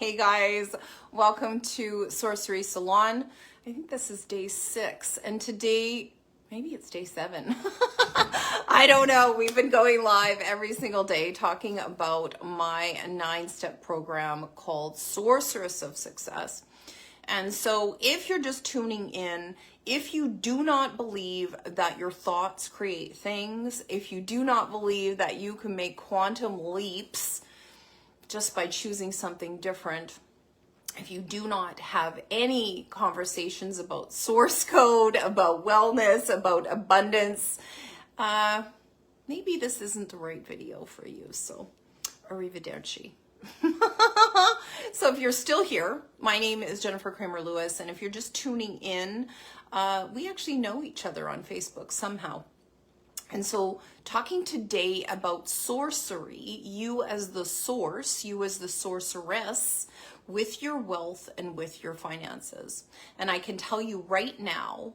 Hey guys, welcome to Sorcery Salon. I think this is day 6, and today, maybe it's day 7. I don't know. We've been going live every single day talking about my 9-step program called Sorceress of Success. And so if you're just tuning in, if you do not believe that your thoughts create things, if you do not believe that you can make quantum leaps just by choosing something different, if you do not have any conversations about source code, about wellness, about abundance, maybe this isn't the right video for you. So, arrivederci. So if you're still here, my name is Jennifer Kramer Lewis, and if you're just tuning in, we actually know each other on Facebook somehow. And so talking today about sorcery, you as the source, you as the sorceress with your wealth and with your finances. And I can tell you right now,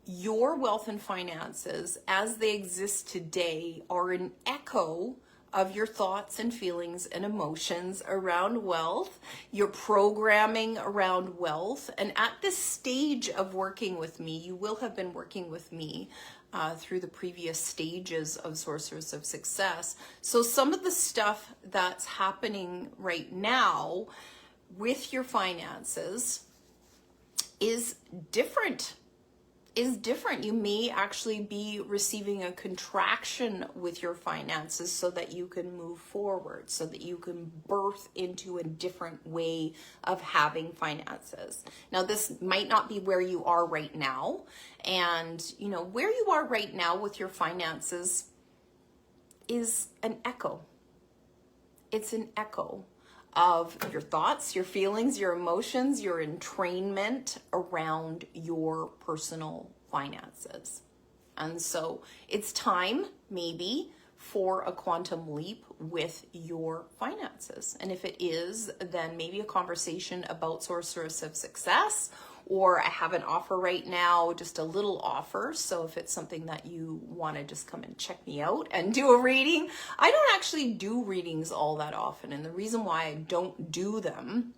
your wealth and finances as they exist today are an echo of your thoughts and feelings and emotions around wealth, your programming around wealth. And at this stage of working with me, you will have been working with me through the previous stages of Sorceress of Success. So some of the stuff that's happening right now with your finances is different. You may actually be receiving a contraction with your finances so that you can move forward, so that you can birth into a different way of having finances. Now, this might not be where you are right now. And, where you are right now with your finances is an echo. It's an echo of your thoughts, your feelings, your emotions, your entrainment around your personal finances. And so it's time, maybe, for a quantum leap with your finances. And if it is, then maybe a conversation about Sorceress of Success, or I have an offer right now, just a little offer. So if it's something that you want to just come and check me out and do a reading, I don't actually do readings all that often. And the reason why I don't do them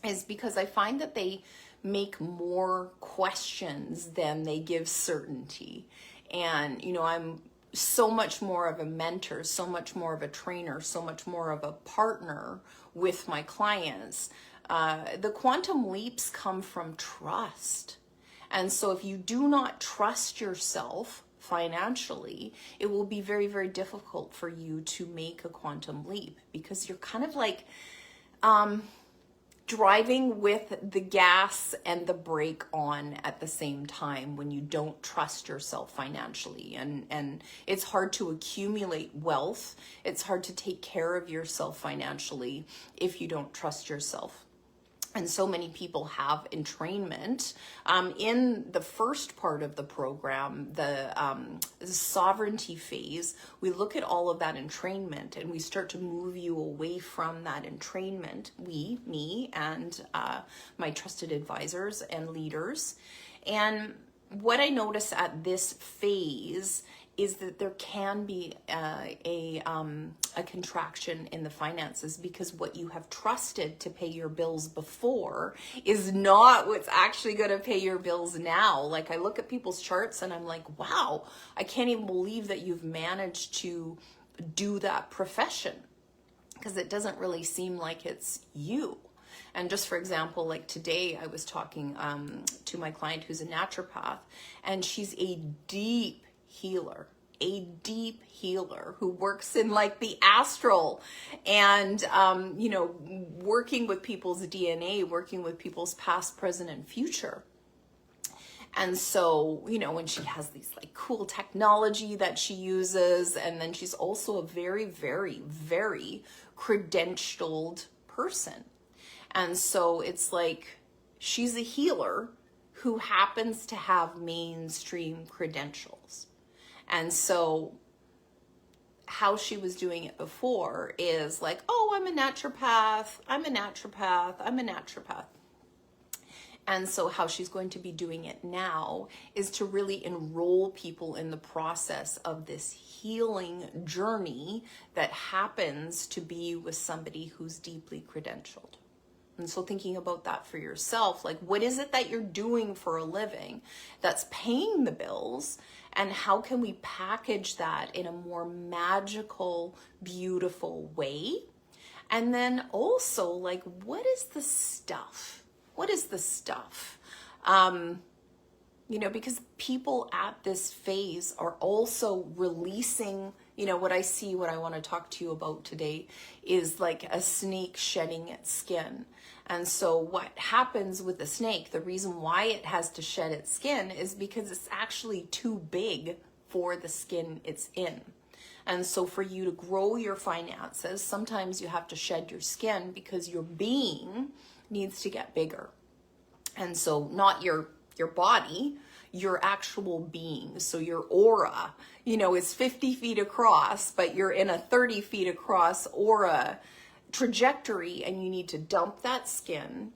is because I find that they make more questions than they give certainty. And, I'm so much more of a mentor, so much more of a trainer, so much more of a partner with my clients. The quantum leaps come from trust. And so if you do not trust yourself financially, it will be very, very difficult for you to make a quantum leap, because you're kind of like driving with the gas and the brake on at the same time when you don't trust yourself financially. And it's hard to accumulate wealth. It's hard to take care of yourself financially if you don't trust yourself. And so many people have entrainment. In the first part of the program, the sovereignty phase, we look at all of that entrainment and we start to move you away from that entrainment. Me, and my trusted advisors and leaders. And what I notice at this phase is that there can be a contraction in the finances, because what you have trusted to pay your bills before is not what's actually going to pay your bills now. Like, I look at people's charts and I'm like, wow, I can't even believe that you've managed to do that profession, because it doesn't really seem like it's you. And just for example, like today I was talking to my client who's a naturopath, and she's a deep healer who works in like the astral and, working with people's DNA, working with people's past, present, and future. And so, when she has these like cool technology that she uses, and then she's also a very, very, very credentialed person. And so it's like she's a healer who happens to have mainstream credentials. And so how she was doing it before is like, oh, I'm a naturopath. And so how she's going to be doing it now is to really enroll people in the process of this healing journey that happens to be with somebody who's deeply credentialed. And so thinking about that for yourself, like what is it that you're doing for a living that's paying the bills, and how can we package that in a more magical, beautiful way? And then also, like, what is the stuff? What is the stuff? Because people at this phase are also releasing, what I want to talk to you about today is like a snake shedding its skin. And so what happens with the snake, the reason why it has to shed its skin is because it's actually too big for the skin it's in. And so for you to grow your finances, sometimes you have to shed your skin because your being needs to get bigger. And so not your body, your actual being. So your aura, is 50 feet across, but you're in a 30 feet across aura trajectory, and you need to dump that skin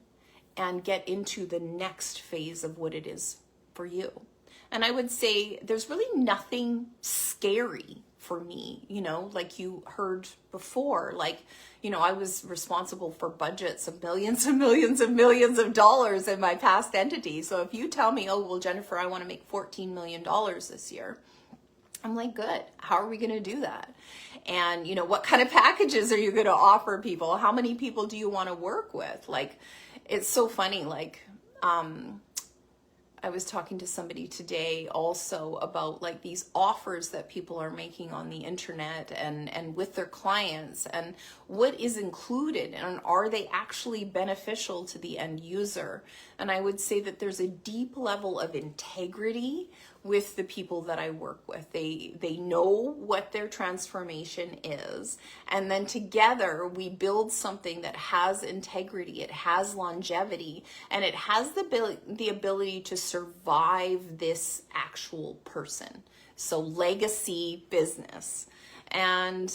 and get into the next phase of what it is for you. And I would say there's really nothing scary for me, like you heard before, like, I was responsible for budgets of millions and millions and millions of dollars in my past entity. So if you tell me, oh, well, Jennifer, I want to make $14 million this year, I'm like, good. How are we going to do that? And, what kind of packages are you going to offer people? How many people do you want to work with? Like, it's so funny. Like, I was talking to somebody today also about like these offers that people are making on the internet and with their clients, and what is included, and are they actually beneficial to the end user? And I would say that there's a deep level of integrity with the people that I work with. They know what their transformation is, and then together we build something that has integrity, it has longevity, and it has the ability to survive this actual person. So legacy business. And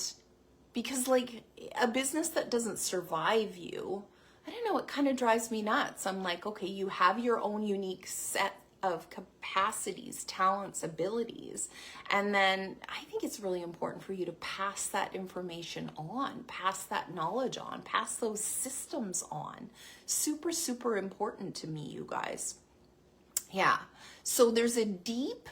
because like a business that doesn't survive you, I don't know, it kind of drives me nuts. I'm like, okay, you have your own unique set of capacities, talents, abilities. And then I think it's really important for you to pass that information on, pass that knowledge on, pass those systems on. Super, super important to me, you guys. Yeah. So there's a deep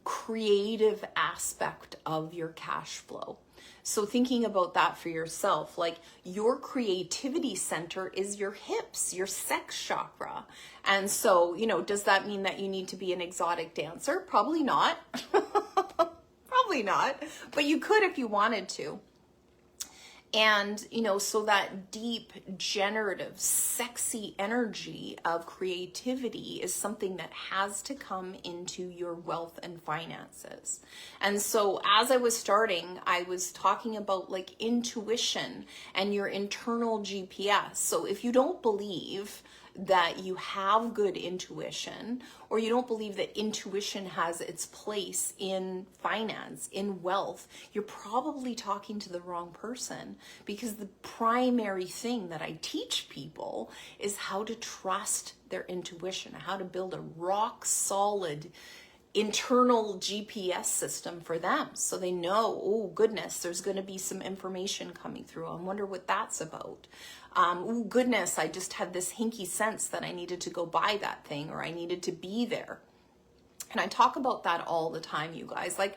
creative aspect of your cash flow. So thinking about that for yourself, like your creativity center is your hips, your sex chakra. And so, does that mean that you need to be an exotic dancer? Probably not. Probably not. But you could if you wanted to. And, so that deep, generative, sexy energy of creativity is something that has to come into your wealth and finances. And so as I was starting, I was talking about like intuition and your internal GPS. So if you don't believe that you have good intuition, or you don't believe that intuition has its place in finance, in wealth, you're probably talking to the wrong person, because the primary thing that I teach people is how to trust their intuition, how to build a rock solid internal GPS system for them, so they know, oh goodness, there's going to be some information coming through. I wonder what that's about. Oh goodness, I just had this hinky sense that I needed to go buy that thing, or I needed to be there. And I talk about that all the time, you guys. Like,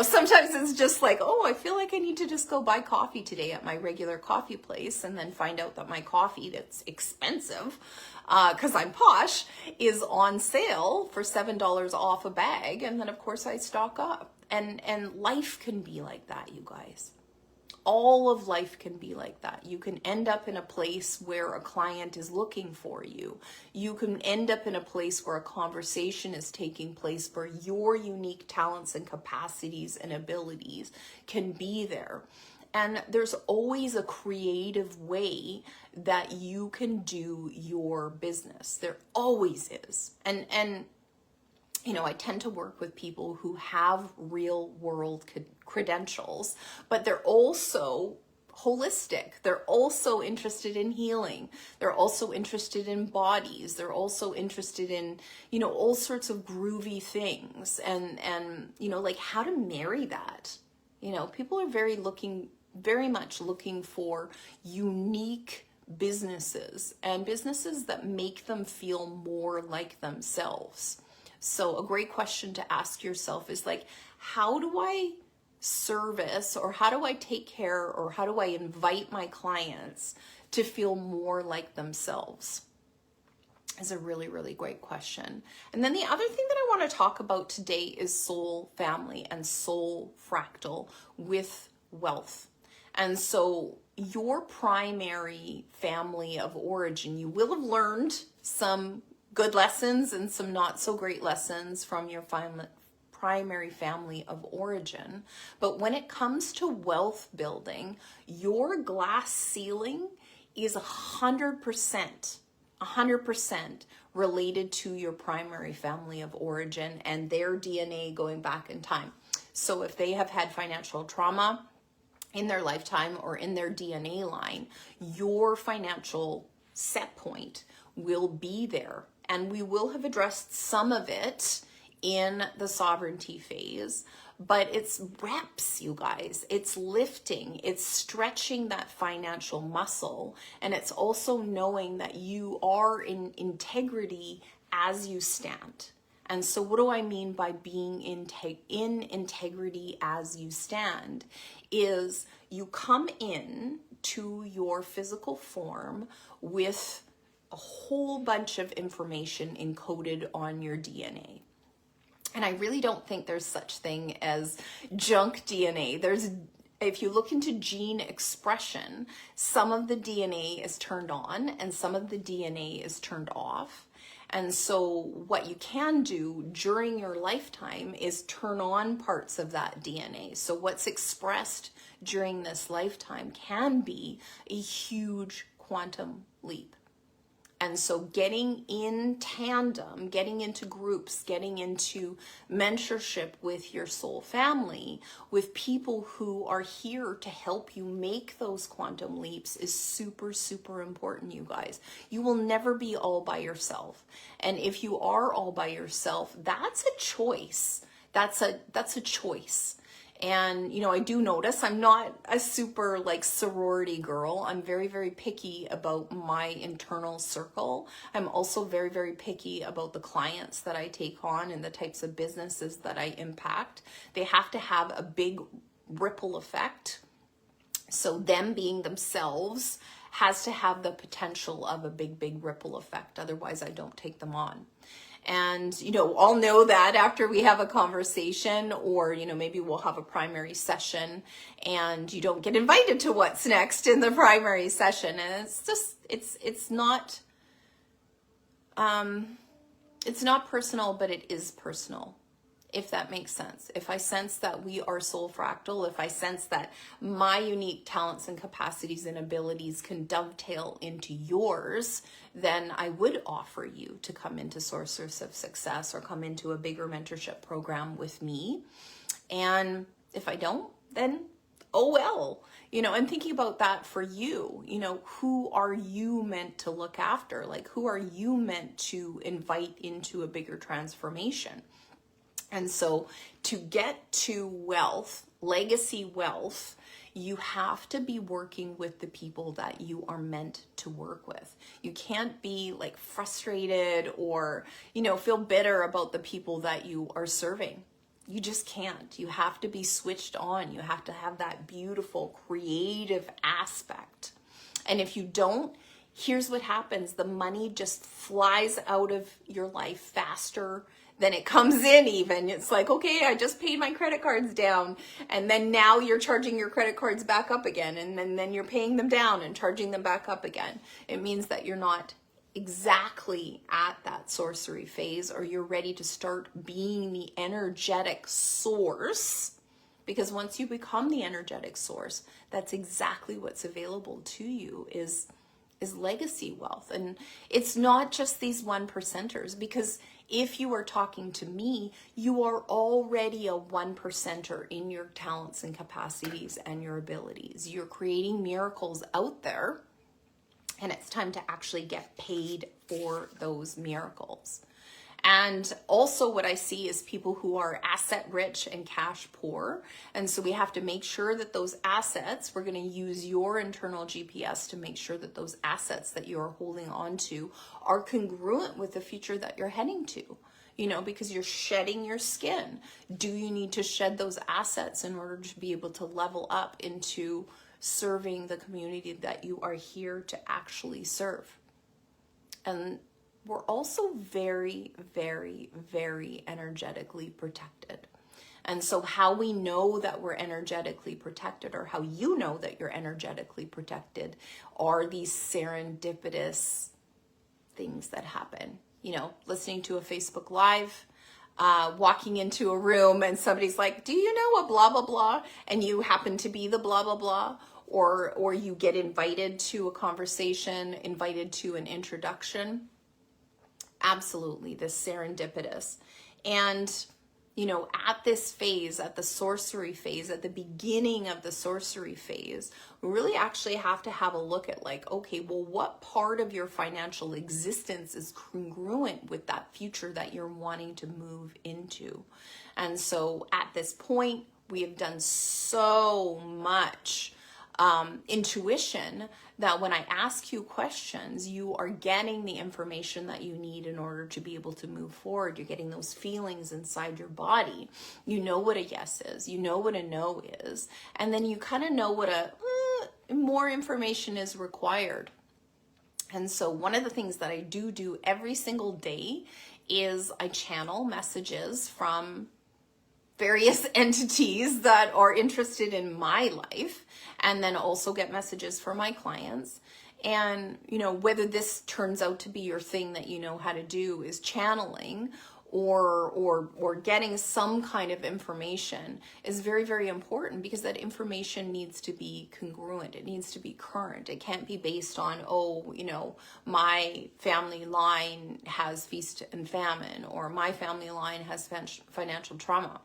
sometimes it's just like, oh, I feel like I need to just go buy coffee today at my regular coffee place, and then find out that my coffee that's expensive, because I'm posh, is on sale for $7 off a bag. And then of course I stock up. And life can be like that, you guys. All of life can be like that. You can end up in a place where a client is looking for you. You can end up in a place where a conversation is taking place where your unique talents and capacities and abilities can be there. And there's always a creative way that you can do your business. There always is. And I tend to work with people who have real world credentials, but they're also holistic. They're also interested in healing. They're also interested in bodies. They're also interested in, all sorts of groovy things, and like how to marry that. People are very much looking for unique businesses, and businesses that make them feel more like themselves. So a great question to ask yourself is like, how do I service, or how do I take care, or how do I invite my clients to feel more like themselves? Is a really, really great question. And then the other thing that I want to talk about today is soul family and soul fractal with wealth. And so your primary family of origin, you will have learned some good lessons and some not so great lessons from your primary family of origin. But when it comes to wealth building, your glass ceiling is 100% related to your primary family of origin and their DNA going back in time. So if they have had financial trauma in their lifetime or in their DNA line, your financial set point will be there. And we will have addressed some of it in the sovereignty phase, but it's reps, you guys. It's lifting, it's stretching that financial muscle, and it's also knowing that you are in integrity as you stand. And so what do I mean by being in integrity as you stand? Is you come in to your physical form with a whole bunch of information encoded on your DNA. And I really don't think there's such thing as junk DNA. If you look into gene expression, some of the DNA is turned on and some of the DNA is turned off. And so what you can do during your lifetime is turn on parts of that DNA. So what's expressed during this lifetime can be a huge quantum leap. And so getting in tandem, getting into groups, getting into mentorship with your soul family, with people who are here to help you make those quantum leaps is super, super important, you guys. You will never be all by yourself. And if you are all by yourself, that's a choice. That's a choice. And, you know, I do notice I'm not a super like sorority girl. I'm very, very picky about my internal circle. I'm also very, very picky about the clients that I take on and the types of businesses that I impact. They have to have a big ripple effect. So them being themselves has to have the potential of a big, big ripple effect. Otherwise, I don't take them on. And, you know, I'll know that after we have a conversation, or, you know, maybe we'll have a primary session and you don't get invited to what's next in the primary session. And it's just, it's not personal, but it is personal, if that makes sense. If I sense that we are soul fractal, if I sense that my unique talents and capacities and abilities can dovetail into yours, then I would offer you to come into Sorceress of Success or come into a bigger mentorship program with me. And if I don't, then oh well. You know, and thinking about that for you, you know, who are you meant to look after? Like, who are you meant to invite into a bigger transformation? And so to get to wealth, legacy wealth, you have to be working with the people that you are meant to work with. You can't be like frustrated or, you know, feel bitter about the people that you are serving. You just can't. You have to be switched on. You have to have that beautiful creative aspect. And if you don't, here's what happens. The money just flies out of your life faster than it comes in even. It's like, okay, I just paid my credit cards down. And then now you're charging your credit cards back up again. And then you're paying them down and charging them back up again. It means that you're not exactly at that sorcery phase, or you're ready to start being the energetic source. Because once you become the energetic source, that's exactly what's available to you is legacy wealth. And it's not just these 1%ers, because if you are talking to me, you are already a 1%er in your talents and capacities and your abilities. You're creating miracles out there, and it's time to actually get paid for those miracles. And also what I see is people who are asset rich and cash poor. And so we have to make sure that those assets, we're going to use your internal GPS to make sure that those assets that you're holding on to are congruent with the future that you're heading to. You know, because you're shedding your skin. Do you need to shed those assets in order to be able to level up into serving the community that you are here to actually serve? And we're also very, very, very energetically protected. And so how we know that we're energetically protected, or how you know that you're energetically protected, are these serendipitous things that happen. You know, listening to a Facebook Live, walking into a room and somebody's like, do you know a blah, blah, blah? And you happen to be the blah, blah, blah. Or you get invited to a conversation, invited to an introduction. Absolutely, this serendipitous. And, you know, at this phase, at the sorcery phase, at the beginning of the sorcery phase, we really actually have to have a look at like, okay, well, what part of your financial existence is congruent with that future that you're wanting to move into? And so at this point, we have done so much intuition that when I ask you questions, you are getting the information that you need in order to be able to move forward. You're getting those feelings inside your body. You know what a yes is. You know what a no is. And then you kind of know what more information is required. And so one of the things that I do every single day is I channel messages from various entities that are interested in my life, and then also get messages for my clients. And, you know, whether this turns out to be your thing that you know how to do is channeling or getting some kind of information is very, very important, because that information needs to be congruent. It needs to be current. It can't be based on, oh, you know, my family line has feast and famine, or my family line has financial trauma.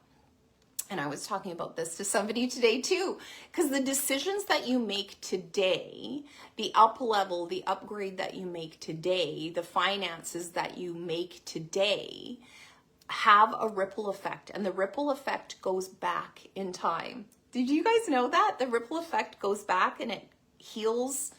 And I was talking about this to somebody today too, because the decisions that you make today, the up level, the upgrade that you make today, the finances that you make today have a ripple effect, and the ripple effect goes back in time. Did you guys know that? The ripple effect goes back and it heals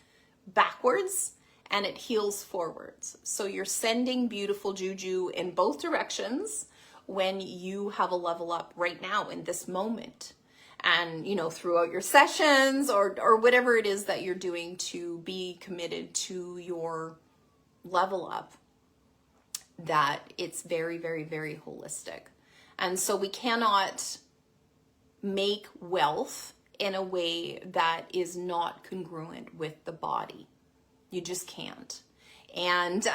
backwards and it heals forwards. So you're sending beautiful juju in both directions when you have a level up right now in this moment, and, you know, throughout your sessions or whatever it is that you're doing to be committed to your level up, that it's very, very, very holistic. And so we cannot make wealth in a way that is not congruent with the body. You just can't. And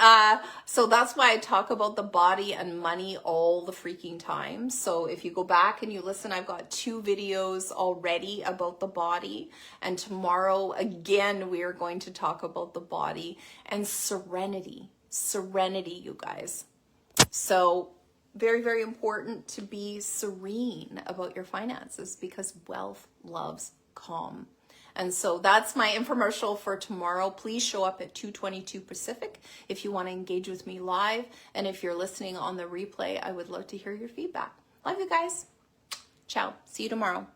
so that's why I talk about the body and money all the freaking time. So if you go back and you listen, I've got 2 videos already about the body. And tomorrow, again, we are going to talk about the body and serenity. Serenity, you guys. So very, very important to be serene about your finances, because wealth loves calm. And so that's my infomercial for tomorrow. Please show up at 2:22 Pacific if you want to engage with me live. And if you're listening on the replay, I would love to hear your feedback. Love you guys. Ciao. See you tomorrow.